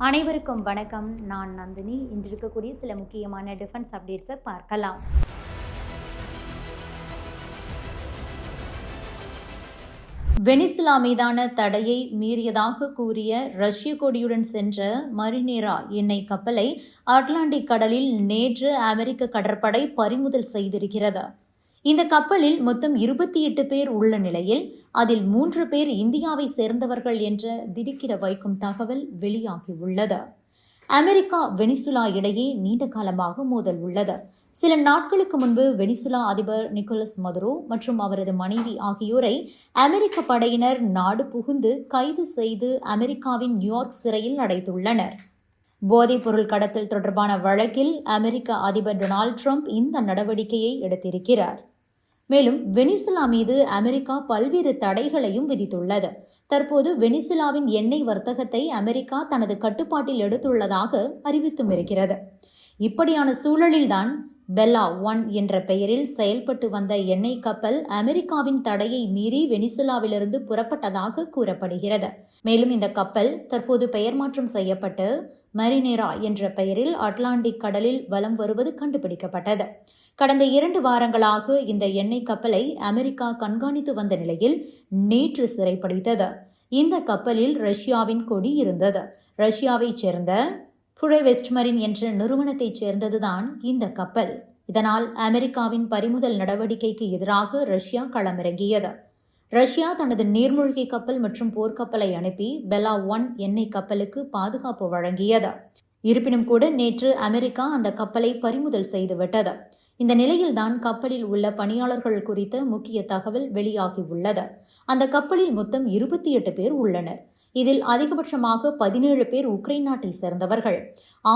அனைவருக்கும் வணக்கம். நான் நந்தினி. இன்று இருக்கக்கூடிய சில முக்கியமான டிஃபென்ஸ் அப்டேட்ஸை பார்க்கலாம். வெனிசுலா மீதான தடையை மீறியதாக கூறிய ரஷ்ய கொடியுடன் சென்ற மரினேரா எண்ணெய் கப்பலை அட்லாண்டிக் கடலில் நேற்று அமெரிக்க கடற்படை பறிமுதல் செய்திருக்கிறது. இந்த கப்பலில் மொத்தம் 28 பேர் உள்ள நிலையில் அதில் 3 பேர் இந்தியாவை சேர்ந்தவர்கள் என்ற திடுக்கிட வைக்கும் தகவல் வெளியாகியுள்ளது. அமெரிக்கா வெனிசுலா இடையே நீண்ட காலமாக மோதல் உள்ளது. சில நாட்களுக்கு முன்பு வெனிசுலா அதிபர் நிக்கோலஸ் மதுரோ மற்றும் அவரது மனைவி ஆகியோரை அமெரிக்க படையினர் நாடு புகுந்து கைது செய்து அமெரிக்காவின் நியூயார்க் சிறையில் அடைத்துள்ளனர். போதைப்பொருள் கடத்தல் தொடர்பான வழக்கில் அமெரிக்க அதிபர் டொனால்ட் ட்ரம்ப் இந்த நடவடிக்கையை எடுத்திருக்கிறார். மேலும் வெனிசுலா மீது அமெரிக்கா பல்வேறு தடைகளையும் விதித்துள்ளது. தற்போது வெனிசுலாவின் எண்ணெய் வர்த்தகத்தை அமெரிக்கா தனது கட்டுப்பாட்டில் எடுத்துள்ளதாக அறிவித்தும் இருக்கிறது. இப்படியான சூழலில்தான் பெல்லா 1 என்ற பெயரில் செயல்பட்டு வந்த எண்ணெய் கப்பல் அமெரிக்காவின் தடையை மீறி வெனிசுலாவிலிருந்து புறப்பட்டதாக கூறப்படுகிறது. மேலும் இந்த கப்பல் தற்போது பெயர் மாற்றம் செய்யப்பட்டு மரினேரா என்ற பெயரில் அட்லாண்டிக் கடலில் வலம் வருவது கண்டுபிடிக்கப்பட்டது. கடந்த 2 வாரங்களாக இந்த எண்ணெய் கப்பலை அமெரிக்கா கண்காணித்து வந்த நிலையில் நேற்று சிறைப்பிடித்தது. இந்த கப்பலில் ரஷ்யாவின் கொடி இருந்தது. ரஷ்யாவைச் சேர்ந்த புரெவெஸ்ட்மரின் என்ற நிறுவனத்தைச் சேர்ந்ததுதான் இந்த கப்பல். இதனால் அமெரிக்காவின் பறிமுதல் நடவடிக்கைக்கு எதிராக ரஷ்யா களமிறங்கியது. ரஷ்யா தனது நீர்மூழ்கி கப்பல் மற்றும் போர்க்கப்பலை அனுப்பி பெல்லா 1 எண்ணெய் கப்பலுக்கு பாதுகாப்பு வழங்கியது. இருப்பினும் கூட நேற்று அமெரிக்கா அந்த கப்பலை பறிமுதல் செய்துவிட்டது. இந்த நிலையில்தான் கப்பலில் உள்ள பணியாளர்கள் குறித்த முக்கிய தகவல் வெளியாகியுள்ளது. அந்த கப்பலில் மொத்தம் 28 பேர் உள்ளனர். இதில் அதிகபட்சமாக 17 பேர் உக்ரைன் நாட்டை சேர்ந்தவர்கள்,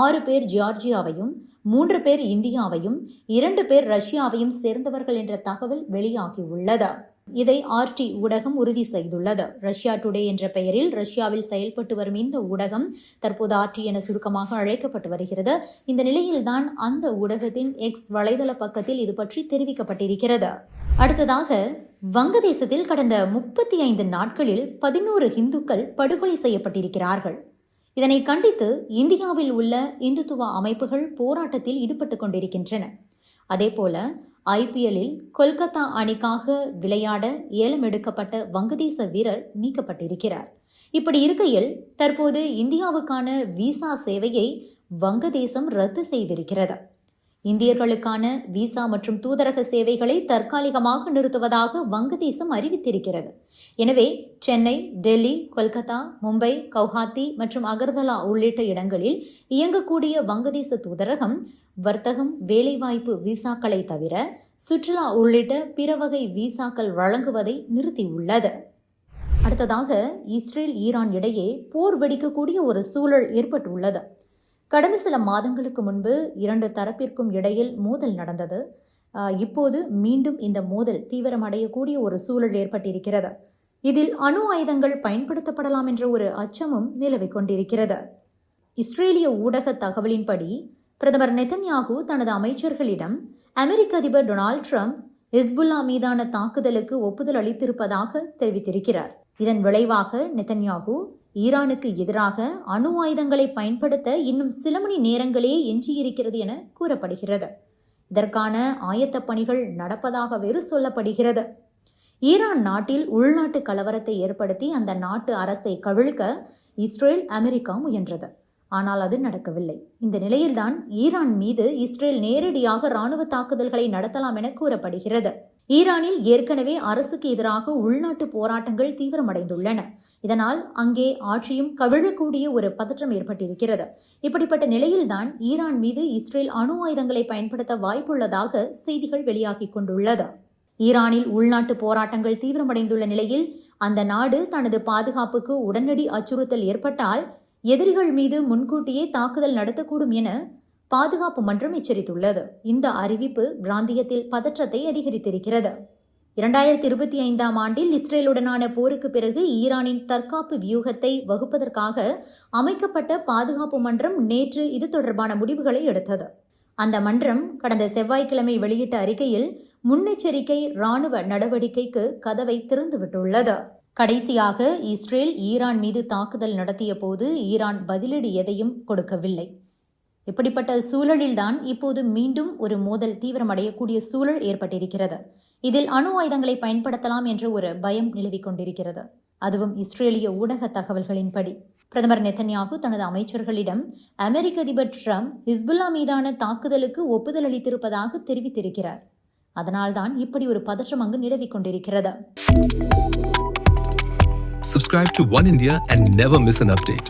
6 பேர் ஜியார்ஜியாவையும், 3 பேர் இந்தியாவையும், 2 பேர் ரஷ்யாவையும் சேர்ந்தவர்கள் என்ற தகவல் வெளியாகியுள்ளது. இதை RT ஊடகம் உறுதி செய்துள்ளது. ரஷ்யா டுடே என்ற பெயரில் ரஷ்யாவில் செயல்பட்டு வரும் இந்த ஊடகம் தற்போது RT என சுருக்கமாக அழைக்கப்பட்டு வருகிறது. இந்த நிலையில்தான் அந்த ஊடகத்தின் X வலைதள பக்கத்தில் இது பற்றி தெரிவிக்கப்பட்டிருக்கிறது. அடுத்ததாக, வங்கதேசத்தில் கடந்த 35 நாட்களில் 11 இந்துக்கள் படுகொலை செய்யப்பட்டிருக்கிறார்கள். இதனை கண்டித்து இந்தியாவில் உள்ள இந்துத்துவ அமைப்புகள் போராட்டத்தில் ஈடுபட்டுக் கொண்டிருக்கின்றன. அதேபோல IPL-இல் கொல்கத்தா அணிக்காக விளையாட ஏலம் எடுக்கப்பட்ட வங்கதேச வீரர் நீக்கப்பட்டிருக்கிறார். இப்படி இருக்கையில் தற்போது இந்தியாவுக்கான விசா சேவையை வங்கதேசம் ரத்து செய்திருக்கிறது. இந்தியர்களுக்கான விசா மற்றும் தூதரக சேவைகளை தற்காலிகமாக நிறுத்துவதாக வங்கதேசம் அறிவித்திருக்கிறது. எனவே சென்னை, டெல்லி, கொல்கத்தா, மும்பை, கவுஹாத்தி மற்றும் அகர்தலா உள்ளிட்ட இடங்களில் இயங்கக்கூடிய வங்கதேச தூதரகம் வர்த்தகம், வேலைவாய்ப்பு விசாக்களை தவிர சுற்றுலா உள்ளிட்ட பிற வகை விசாக்கள் வழங்குவதை நிறுத்தியுள்ளது. அடுத்ததாக, இஸ்ரேல் ஈரான் இடையே போர் வெடிக்கக்கூடிய ஒரு சூழல் ஏற்பட்டுள்ளது. கடந்த சில மாதங்களுக்கு முன்பு 2 தரப்பிற்கும் இடையில் மோதல் நடந்தது. இப்போது மீண்டும் இந்த மோதல் தீவிரமடையக்கூடிய ஒரு சூழல் ஏற்பட்டிருக்கிறது. இதில் அணு ஆயுதங்கள் பயன்படுத்தப்படலாம் என்ற ஒரு அச்சமும் நிலவிக் கொண்டிருக்கிறது. இஸ்ரேலிய ஊடக தகவலின்படி பிரதமர் நெதன்யாகு தனது அமைச்சர்களிடம் அமெரிக்க அதிபர் டொனால்ட் ட்ரம்ப் ஹிஸ்புல்லா மீதான தாக்குதலுக்கு ஒப்புதல் அளித்திருப்பதாக தெரிவித்திருக்கிறார். இதன் விளைவாக நெதன்யாகு ஈரானுக்கு எதிராக அணு ஆயுதங்களை பயன்படுத்த இன்னும் சில மணி நேரங்களே எஞ்சியிருக்கிறது என கூறப்படுகிறது. இதற்கான ஆயத்த பணிகள் நடப்பதாக வேறு சொல்லப்படுகிறது. ஈரான் நாட்டில் உள்நாட்டு கலவரத்தை ஏற்படுத்தி அந்த நாட்டு அரசை கவிழ்க்க இஸ்ரேல், அமெரிக்கா முயன்றது. ஆனால் அது நடக்கவில்லை. இந்த நிலையில்தான் ஈரான் மீது இஸ்ரேல் நேரடியாக இராணுவ தாக்குதல்களை நடத்தலாம் என கூறப்படுகிறது. ஈரானில் ஏற்கனவே அரசுக்கு எதிராக உள்நாட்டு போராட்டங்கள் தீவிரமடைந்துள்ளன. இதனால் அங்கே ஆட்சியும் கவிழக்கூடிய ஒரு பதற்றம் ஏற்பட்டிருக்கிறது. இப்படிப்பட்ட நிலையில்தான் ஈரான் மீது இஸ்ரேல் அணு ஆயுதங்களை பயன்படுத்த வாய்ப்புள்ளதாக செய்திகள் வெளியாகிக் கொண்டுள்ளது. ஈரானில் உள்நாட்டு போராட்டங்கள் தீவிரமடைந்துள்ள நிலையில் அந்த நாடு தனது பாதுகாப்புக்கு உடனடி அச்சுறுத்தல் ஏற்பட்டால் எதிரிகள் மீது முன்கூட்டியே தாக்குதல் நடத்தக்கூடும் என பாதுகாப்பு மன்றம் எச்சரித்துள்ளது. இந்த அறிவிப்பு பிராந்தியத்தில் பதற்றத்தை அதிகரித்திருக்கிறது. 2025ஆம் ஆண்டில் இஸ்ரேலுடனான போருக்கு பிறகு ஈரானின் தற்காப்பு வியூகத்தை வகுப்பதற்காக அமைக்கப்பட்ட பாதுகாப்பு மன்றம் நேற்று இது தொடர்பான முடிவுகளை எடுத்தது. அந்த மன்றம் கடந்த செவ்வாய்க்கிழமை வெளியிட்ட அறிக்கையில் முன்னெச்சரிக்கை இராணுவ நடவடிக்கைக்கு கதவை திறந்துவிட்டுள்ளது. கடைசியாக இஸ்ரேல் ஈரான் மீது தாக்குதல் நடத்திய போது ஈரான் பதிலடி எதையும் கொடுக்கவில்லை. இப்படிப்பட்ட சூழலில்தான் இப்போது மீண்டும் ஒரு மோதல் தீவிரமடையக்கூடிய சூழல் ஏற்பட்டிருக்கிறது. இதில் அணு ஆயுதங்களை பயன்படுத்தலாம் என்ற ஒரு பயம் நிலவிக் கொண்டிருக்கிறது. அதுவும் இஸ்ரேலிய ஊடக தகவல்களின்படி. பிரதமர் நெத்தன்யாகு தனது அமைச்சர்களிடம் அமெரிக்க அதிபர் ட்ரம்ப் ஹிஸ்புல்லா மீதான தாக்குதலுக்கு ஒப்புதல் அளித்திருப்பதாக தெரிவித்திருக்கிறார். அதனால்தான் இப்படி ஒரு பதற்றம் அங்கு நிலவிக் கொண்டிருக்கிறது. Subscribe to One India and never miss an update.